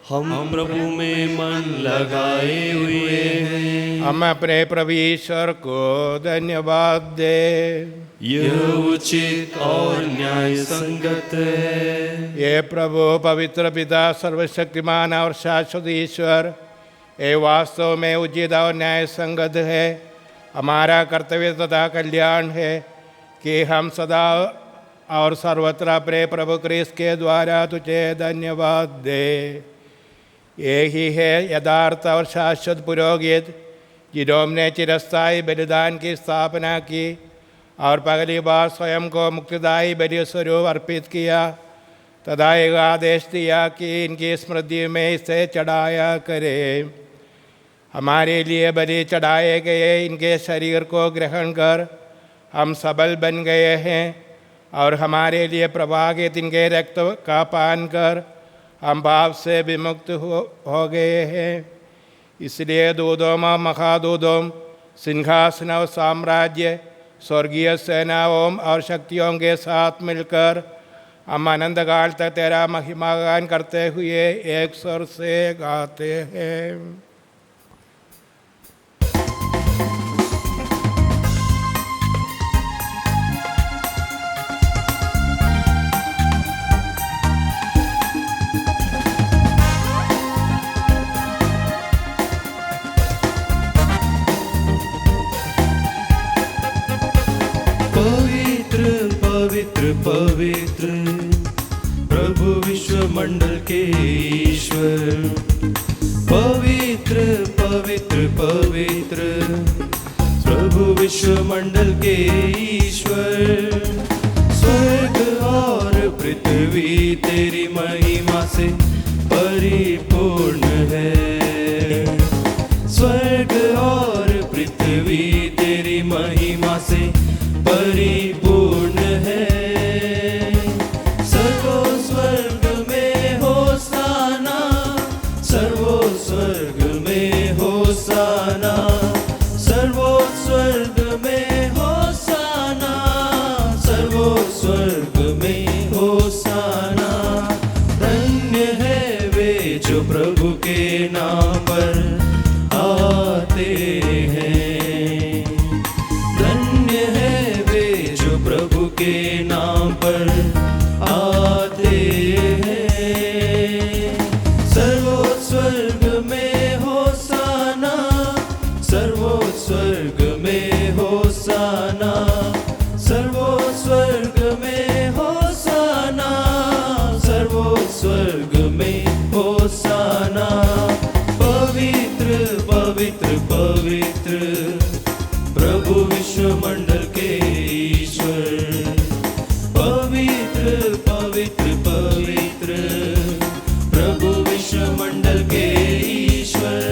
हम प्रभु में मन लगाए हुए हैं।
हम अपने प्रभु ईश्वर को धन्यवाद दे।
यह उचित और न्याय संगत है।
ये प्रभु पवित्र पिता सर्वशक्तिमान और शाश्वत ईश्वर, ये वास्तव में उचित और न्याय संगत है। हमारा कर्तव्य तथा कल्याण है कि हम सदा और सर्वत्र अपने प्रभु क्रिस्त के द्वारा तुझे धन्यवाद दे। यही है यथार्थ और शाश्वत पुरोहित, जिन्होंने चिरस्थायी बलिदान की स्थापना की और पहली बार स्वयं को मुक्तिदायी बलि स्वरूप अर्पित किया, तथा एक आदेश दिया कि इनकी स्मृति में इसे चढ़ाया करें। हमारे लिए बलि चढ़ाए गए इनके शरीर को ग्रहण कर हम सबल बन गए हैं, और हमारे लिए प्रवाहित इनके रक्त का पान कर हम पाप से विमुक्त हो गए हैं। इसलिए दूतों महादूतों, सिंहासन और साम्राज्य, स्वर्गीय सेनाओं और शक्तियों के साथ मिलकर हम अनंत काल तक तेरा महिमागान करते हुए एक स्वर से गाते हैं।
पवित्र पवित्र पवित्र प्रभु प्रभु विश्वमंडल के ईश्वर। पवित्र पवित्र पवित्र प्रभु विश्वमंडल के ईश्वर। स्वर्ग और पृथ्वी तेरी महिमा से परिपूर्ण है। स्वर्ग और पृथ्वी तेरी महिमा से परिपूर्ण है। सर्वो स्वर्ग में होसाना, सर्वो स्वर्ग में होसाना, सर्वो स्वर्ग में होसाना, सर्वो स्वर्ग में होसाना। धन्य है वे जो प्रभु के नाम पर आते हैं। धन्य है वे जो प्रभु के नाम पर आते हैं। सर्वो स्वर्ग में होसाना, सर्वो स्वर्ग में होसाना, सर्वो स्वर्ग में होसाना, सर्वो स्वर्ग में होसाना। पवित्र पवित्र पवित्र प्रभु विश्वमंडल के ईश्वर। पवित्र पवित्र पवित्र प्रभु विश्वमंडल के ईश्वर।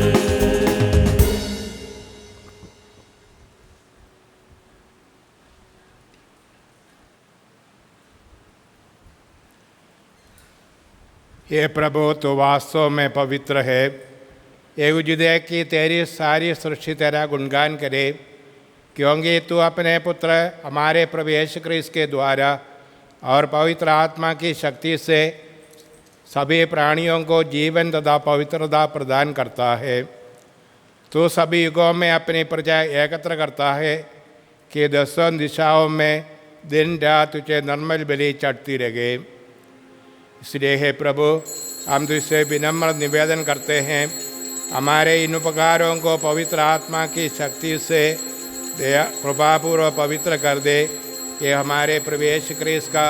हे प्रभु, तो वास्तव में पवित्र है। ये उजदे की तेरी सारी सृष्टि तेरा गुणगान करे, क्योंकि तू अपने पुत्र हमारे प्रभु यीशु क्रिस्त के द्वारा और पवित्र आत्मा की शक्ति से सभी प्राणियों को जीवन तथा पवित्रता प्रदान करता है। तू सभी युगों में अपनी प्रजा एकत्र करता है कि दसों दिशाओं में दिन रात तुझे निर्मल बलि चढ़ती रहे। इसलिए हे प्रभु, हम तुझसे विनम्र निवेदन करते हैं, हमारे इन उपकारों को पवित्र आत्मा की शक्ति से दया कृपापूर्वक पवित्र कर दे, कि हमारे प्रभु यीशु क्रिस्त का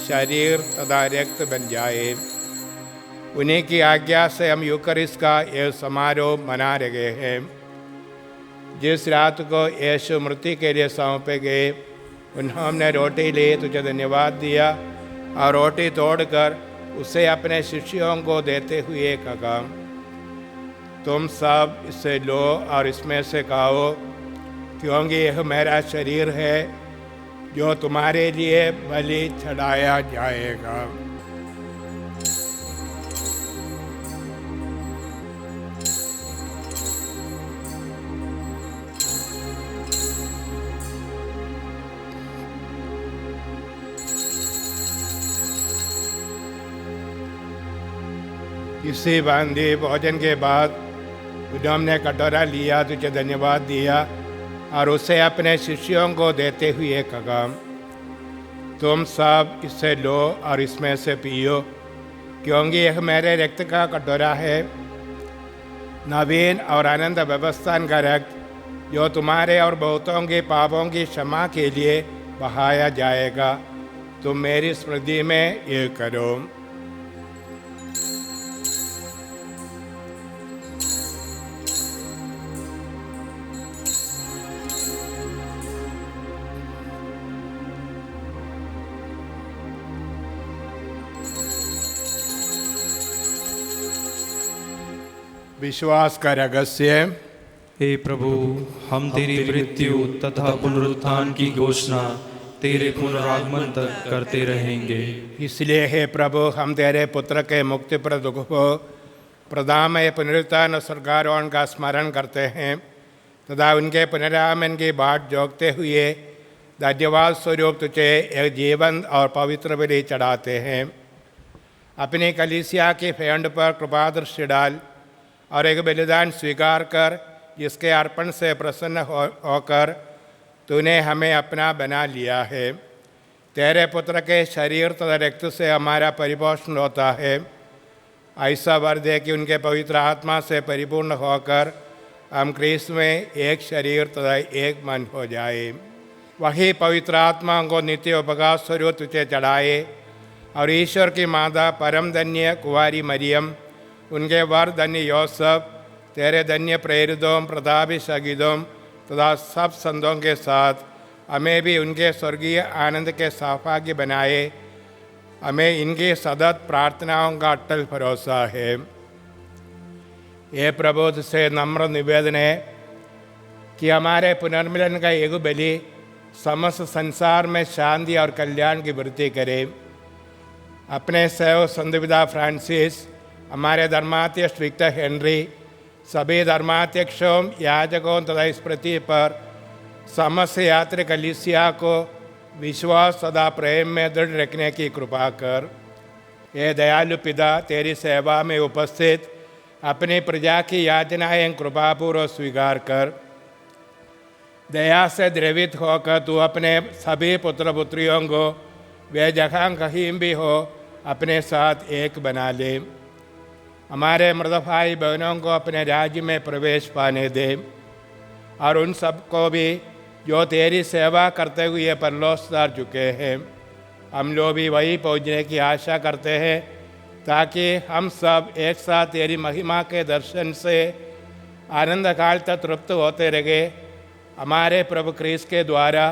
शरीर तथा रक्त बन जाए। उन्हीं की आज्ञा से हम यूकरिस्त का यह समारोह मना रहे हैं। जिस रात को यीशु मृत्यु के लिए सौंपे गए, उन्होंने रोटी ली, तुझे धन्यवाद दिया और रोटी तोड़कर उसे अपने शिष्यों को देते हुए कहा, तुम सब इसे लो और इसमें से खाओ, क्योंकि यह मेरा शरीर है जो तुम्हारे लिए बलि चढ़ाया जाएगा। इसी भांति भोजन के बाद उन्होंने कटोरा लिया, तुझे धन्यवाद दिया और उसे अपने शिष्यों को देते हुए कहा, तुम सब इससे लो और इसमें से पियो, क्योंकि यह मेरे रक्त का कटोरा है, नवीन और आनंद व्यवस्था का रक्त, जो तुम्हारे और बहुतों के पापों की क्षमा के लिए बहाया जाएगा। तुम मेरी स्मृति में ये करो। विश्वास का रहस्य।
हे प्रभु, हम तेरी मृत्यु तथा पुनरुत्थान की घोषणा तेरे पुनरागमन तक करते रहेंगे।
इसलिए हे प्रभु, हम तेरे पुत्र के मुक्तिप्रद दुख को प्रदामय पुनरुत्थान स्वर्गारोहण का स्मरण करते हैं तथा उनके पुनरागमन की बाट जोगते हुए धन्यवाद स्वरूप तुझे एक जीवन और पवित्र बलि चढ़ाते हैं। अपनी कलीसिया की फेंड पर कृपा दृष्टि डाल और एक बलिदान स्वीकार कर, जिसके अर्पण से प्रसन्न होकर तूने हमें अपना बना लिया है। तेरे पुत्र के शरीर तथा रक्त से हमारा परिपोषण होता है। ऐसा वर दे कि उनके पवित्र आत्मा से परिपूर्ण होकर हम क्रिस्त में एक शरीर तथा एक मन हो जाए। वही पवित्र आत्मा को नित्य उपकार स्वरूप तुझे चढ़ाए और ईश्वर की माता परम धन्य कुंवारी मरियम, उनके वर धन्य योसेफ, तेरे धन्य प्रेरितों, प्रतापी शहीदों तथा सब संतों के साथ हमें भी उनके स्वर्गीय आनंद के सौभाग्य बनाए। हमें इनकी सतत प्रार्थनाओं का अटल भरोसा है। ये प्रभु से नम्र निवेदन है कि हमारे पुनर्मिलन का एक बलि समस्त संसार में शांति और कल्याण की वृद्धि करे। अपने सेवक संत पिता फ्रांसिस, हमारे धर्माध्यक्ष विक्टर हेनरी, सभी धर्माध्यक्षों, याजकों तथा इस पृथ्वी पर समस्त यात्री कलीसिया को विश्वास तथा प्रेम में दृढ़ रखने की कृपा कर। ये दयालु पिता, तेरी सेवा में उपस्थित अपनी प्रजा की याचनाएं कृपापूर्वक स्वीकार कर। दया से द्रवित होकर तू अपने सभी पुत्र पुत्रियों को वे जहाँ कहीं भी हो अपने साथ एक बना ले। हमारे मृत भाई बहनों को अपने राज्य में प्रवेश पाने दे और उन सबको भी जो तेरी सेवा करते हुए परलोक उतार चुके हैं। हम लोग भी वही पहुँचने की आशा करते हैं ताकि हम सब एक साथ तेरी महिमा के दर्शन से आनंद काल तक तृप्त होते रहे। हमारे प्रभु क्रिस्त के द्वारा,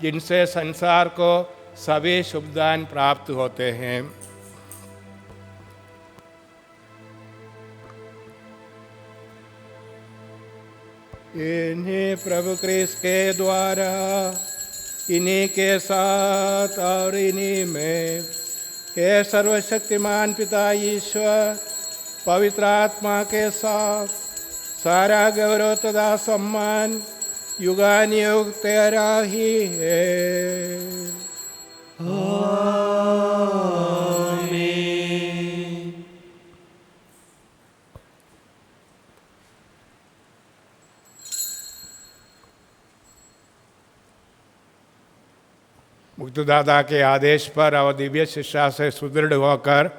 जिनसे संसार को सभी शुभदान प्राप्त होते हैं। इन्हीं प्रभु क्रिस्त के द्वारा, इन्हीं के साथ और इन्हीं में हे सर्वशक्तिमान पिता ईश्वर, पवित्र आत्मा के साथ सारा गौरव तथा सम्मान युगानुयुग तेरा ही है। मुक्तिदाता के आदेश पर और दिव्य शिक्षा से सुदृढ़ होकर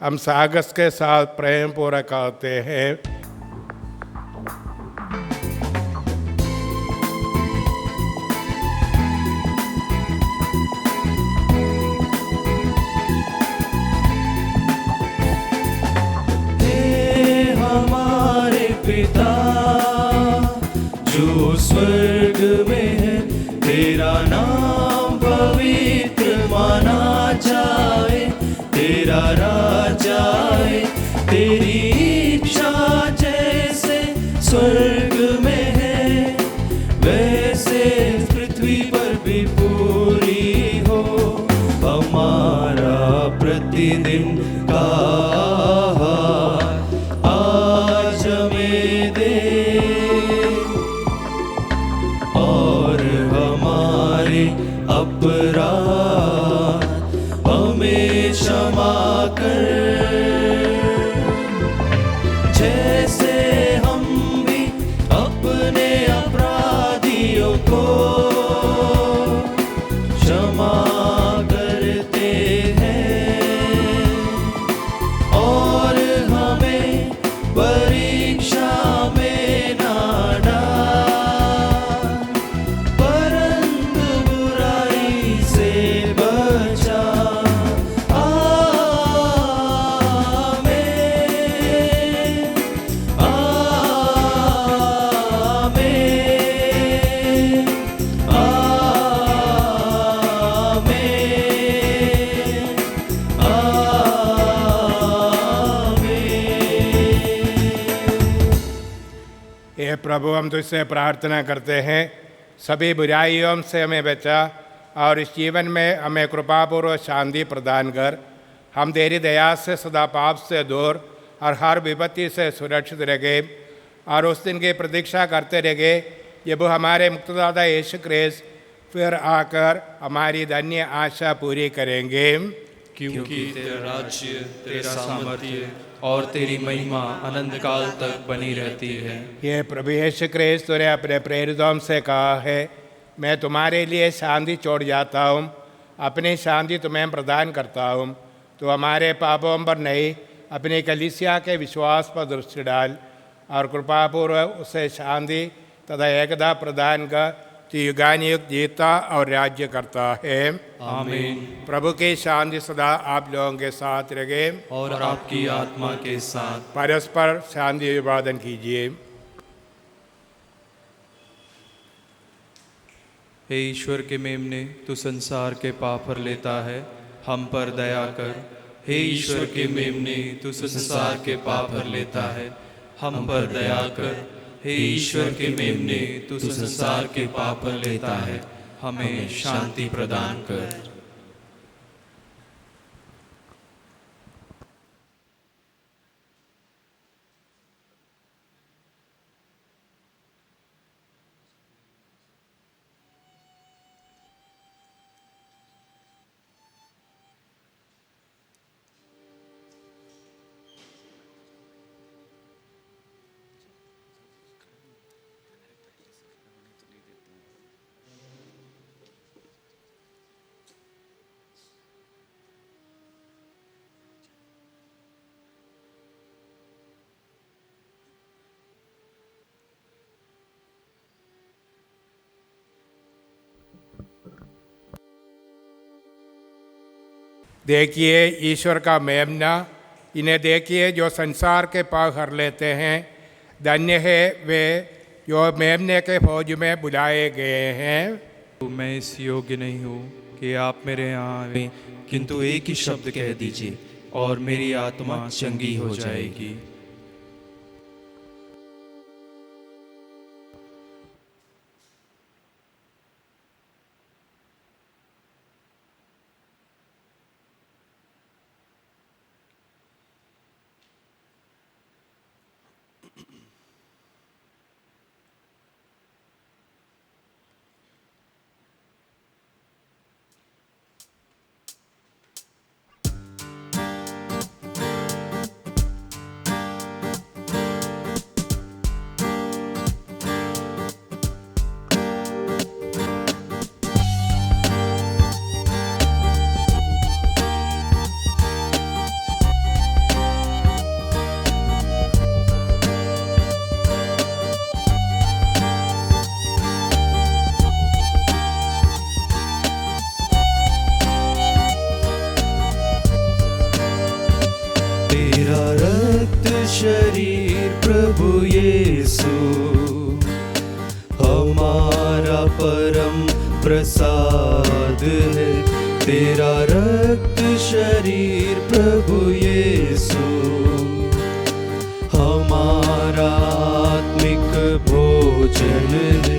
हम साहस के साथ प्रेम पूर्वक कहते हैं।
हे हमारे पिता जो स्वर्ग में है, तेरा नाम पवित्र माना जाए, तेरा राज आए, तेरी इच्छा जैसे स्वर्ग में है वैसे पृथ्वी पर भी पूरी हो। हमारा प्रतिदिन का आहार आज हमें दे और हमारे अपराध हमें क्षमा कर, जैसे हम भी अपने अपराधियों को क्षमा करते हैं। और हमें परीक्षा में ना डाल, परंतु बुराई से बचा।
हे प्रभु, हम तुझसे प्रार्थना करते हैं, सभी बुराइयों से हमें बचा और इस जीवन में हमें कृपापूर्वक शांति प्रदान कर। हम तेरी दया से सदा पाप से दूर और हर विपत्ति से सुरक्षित रहे और उस दिन की प्रतीक्षा करते रहे जब हमारे मुक्तिदाता यीशु क्रिस्त फिर आकर हमारी धन्य आशा पूरी करेंगे।
क्योंकि तेरा राज्य, तेरा सामर्थ्य और तेरी महिमा अनंत काल तक बनी रहती है।
ये प्रभु यीशु क्रिस्त ने अपने प्रेरितों से कहा है, मैं तुम्हारे लिए शांति छोड़ जाता हूँ, अपनी शांति तुम्हें प्रदान करता हूँ। तो हमारे पापों पर नहीं, अपनी कलीसिया के विश्वास पर दृष्टि डाल और कृपापूर्वक उसे शांति तथा एकता प्रदान कर, तो युगानुयुग जीता और राज्य करता है।
आमीन।
प्रभु की शांति सदा आप लोगों के साथ रहे
और आपकी आत्मा के साथ।
परस्पर शांति अभिवादन कीजिए।
हे ईश्वर के मेमने, तू संसार के पाप भर लेता है, हम पर दया कर। हे ईश्वर के मेमने, तू संसार के पाप भर लेता है, हम पर दया कर। हे ईश्वर के मेमने, तू संसार के पाप भर लेता है, हमें शांति प्रदान कर।
देखिए ईश्वर का मेमना, इन्हें देखिए जो संसार के पाप हर लेते हैं। धन्य है वे जो मेमने के फौज में बुलाए गए हैं।
मैं इस योग्य नहीं हूँ कि आप मेरे यहाँ आएं, किंतु एक ही शब्द कह दीजिए और मेरी आत्मा चंगी हो जाएगी।
शरीर प्रभु यीशु हमारा परम प्रसाद है। तेरा रक्त शरीर प्रभु यीशु हमारा आत्मिक भोजन है।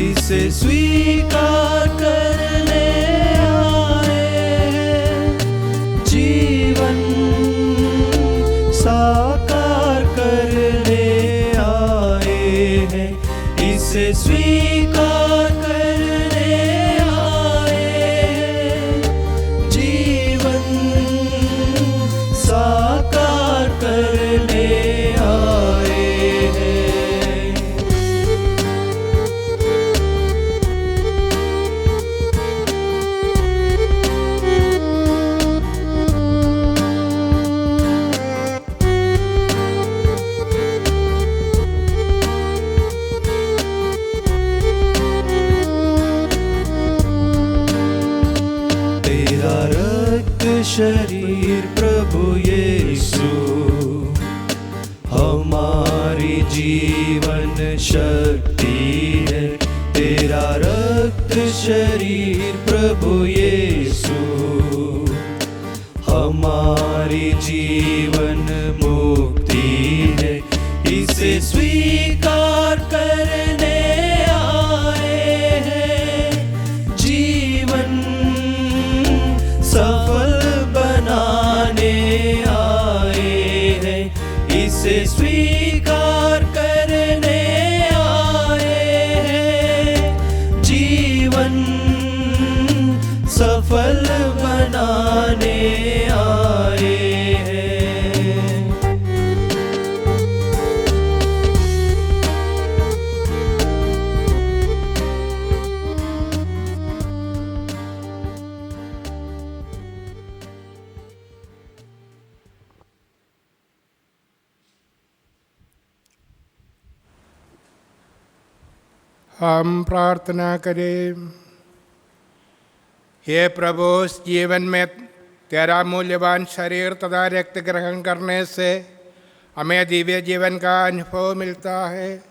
इसे स्वीकार करने आए हैं, जीवन साकार करने आए हैं। इसे स्वीकार करने आए हैं, जीवन साकार करने आए हैं। शरीर प्रभु यीशु हमारी जीवन शक्ति है। तेरा रक्त शरीर प्रभु यीशु हमारी जीवन मुक्ति है। इसे स्वीकार करने आए हैं, जीवन सफल बनाने आए हैं। इसे स्वीकार करने आए हैं, जीवन सफल बनाने आए हैं।
हम प्रार्थना करें। हे प्रभु, इस जीवन में तेरा मूल्यवान शरीर तथा रक्त ग्रहण करने से हमें दिव्य जीवन का अनुभव मिलता है।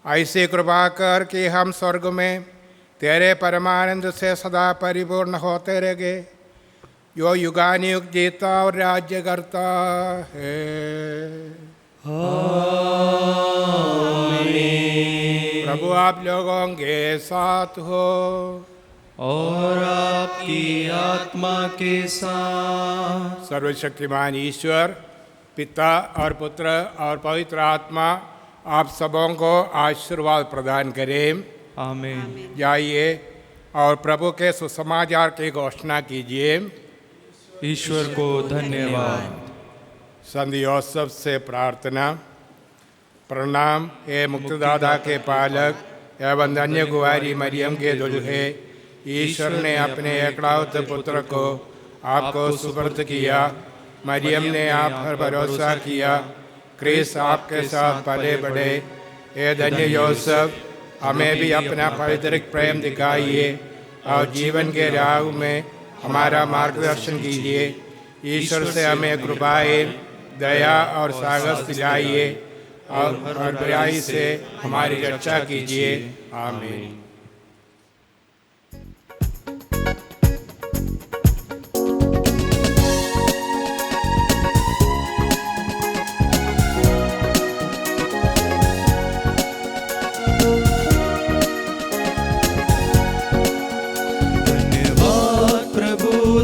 ऐसी कृपा कर कि हम स्वर्ग में तेरे परमानंद से सदा परिपूर्ण होते रहे, जो युगानुयुग जीता और राज्य करता है। प्रभु आप लोगों के साथ हो
और आपकी आत्मा के साथ।
सर्वशक्तिमान ईश्वर पिता और पुत्र और पवित्र आत्मा आप सबों को आशीर्वाद प्रदान करें।
आमीन।
जाइए और प्रभु के सुसमाचार की घोषणा कीजिए।
ईश्वर को धन्यवाद।
संत यूसुफ से प्रार्थना। प्रणाम हे मुक्तिदाता के पालक एवं धन्य कुंवारी मरियम के दुल्हे, ईश्वर ने अपने एकलौते पुत्र को आपको सुपुर्द किया। मरियम ने आप पर भरोसा किया, क्रिस आपके साथ पले बढ़े। हे धन्य यूसुफ, हमें भी अपना पवित्र प्रेम दिखाइए और जीवन के राह में हमारा मार्गदर्शन कीजिए। ईश्वर से हमें कृपाएं, दया और साहस दिलाइए और हर बुराई से हमारी रक्षा कीजिए। आमीन।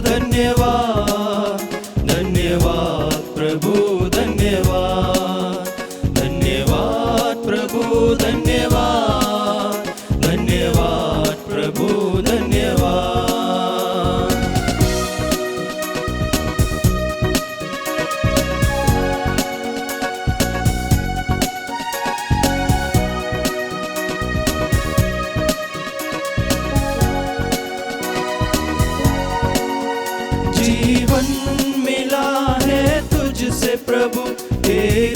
धन्यवाद, धन्यवाद प्रभु, धन्यवाद, धन्यवाद प्रभु, धन्यवाद, धन्यवाद प्रभु, धन्यवाद। जीवन मिला है तुझसे प्रभु, हे